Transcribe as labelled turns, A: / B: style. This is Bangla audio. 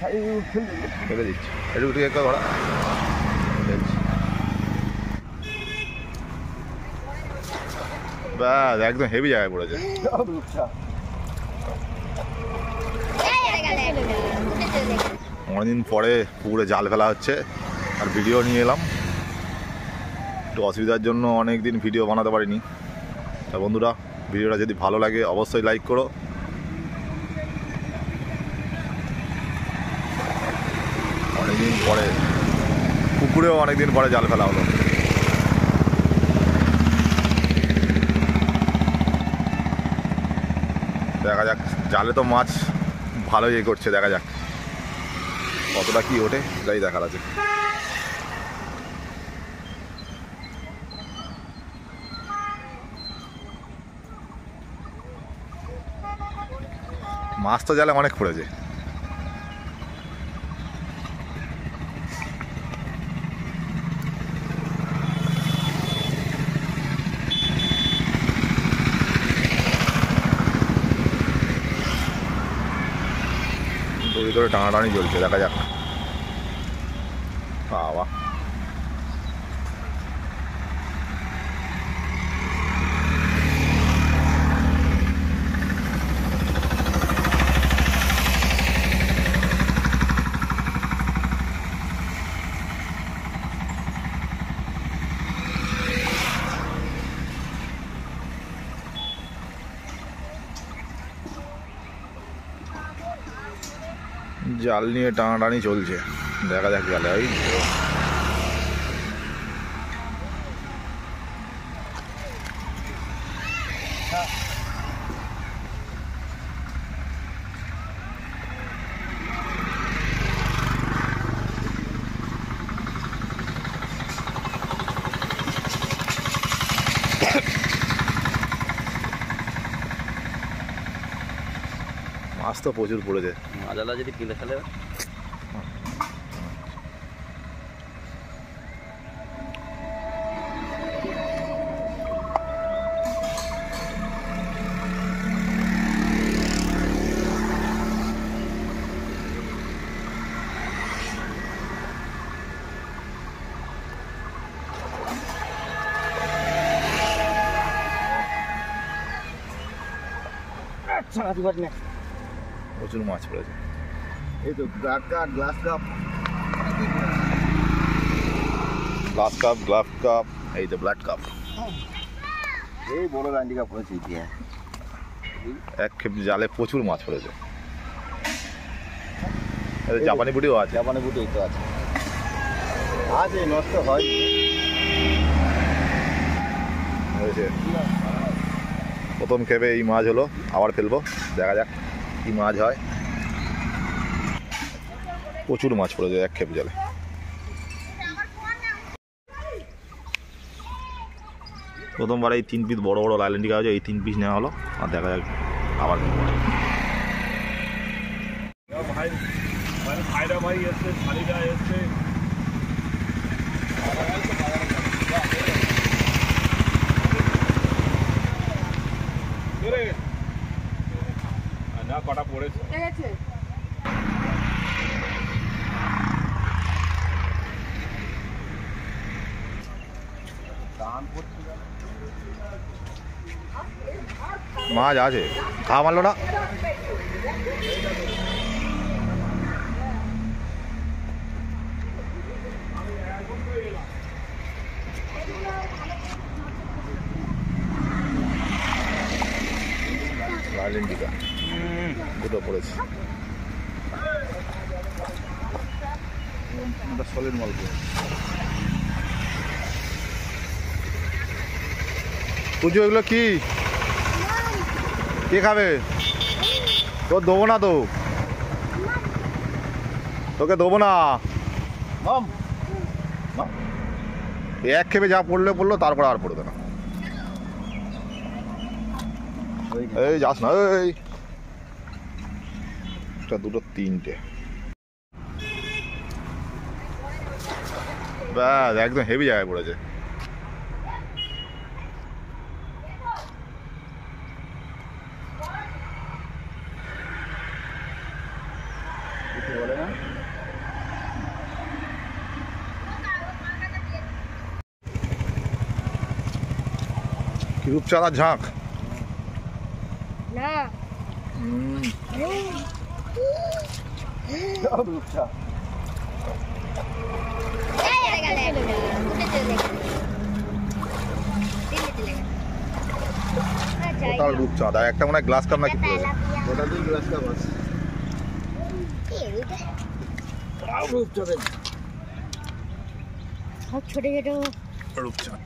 A: ফেলে দিচ্ছি একটু উঠে একটা ঘোড়া ব্যাস একদম হেভি জায়গায় পড়েছে। অনেকদিন পরে পুকুরে জাল ফেলা হচ্ছে আর ভিডিও নিয়ে এলাম। একটু অসুবিধার জন্য অনেক দিন ভিডিও বানাতে পারিনি। তা বন্ধুরা, ভিডিওটা যদি ভালো লাগে অবশ্যই লাইক করো। অনেকদিন পরে পুকুরেও অনেকদিন পরে জাল ফেলা হলো। দেখা যাক, জালে তো মাছ ভালোই ইয়ে করছে, দেখা যাক কতটা কি ওঠে এটাই দেখার আছে। মাছ তো জালে অনেক পড়েছে। দড়ি ধরে টানাটানি চলছে, দেখা যাক। বাবা, জাল নিয়ে টানাটানি চলছে, দেখা যাক জালে। ওই মাছ তো প্রচুর পড়েছে।
B: মাজালা যদি কিনে ফেলে
A: প্রচুর মাছ পড়েছে।
B: এই তো glass cup
A: glass cup, glove cup, এই তো ব্ল্যাক কাপ।
B: এই বড় গান্ডি কাপ পড়েছে দিয়ে
A: এক খেপ জালে প্রচুর মাছ পড়েছে। জাপানি বুটিও আছে।
B: জাপানি বুটি এই তো আছে, আছে নষ্ট হয়
A: হয়েছে। প্রথম খেপে এই মাছ হলো, আবার ফেলবো, দেখা যাক কি মাছ হয়। প্রচুর মাছ পড়েছে এক খেপ জলে। প্রথমবার এই 3 পিস বড় বড় লাইল্যান্ড কাজ এই 3 পিস নেওয়া হলো, আর দেখা যাক আবার কি করে।
C: ভাই এসছে, শালিরা এসছে। না কটা পড়েছে
A: মাছ আছে, খাওয়া মারলো না। লাইলেন্ডিকা দুটো পড়েছে, সলিড মাল। পুজো এগুলো কি কে খাবে? তোর দেবো না তো, তোকে দেবো না। এক খেপে যা পড়লো তারপর আর পড়বে না। এই যাস না, এই একটা দুটো তিনটে, ব্যাস একদম হেভি জায়গায় পড়েছে। কি রূপচাঁদা ঝাঁক।
D: না
B: রূপচা
A: টোটাল রূপচাঁদা, একটা মনে হয় গ্লাস কাপ নাকি পড়েছে।
B: ওটা দিয়ে গ্লাস কাপ আছে রূপচাঁদের
D: ছোট ছোট
A: রূপচাঁদ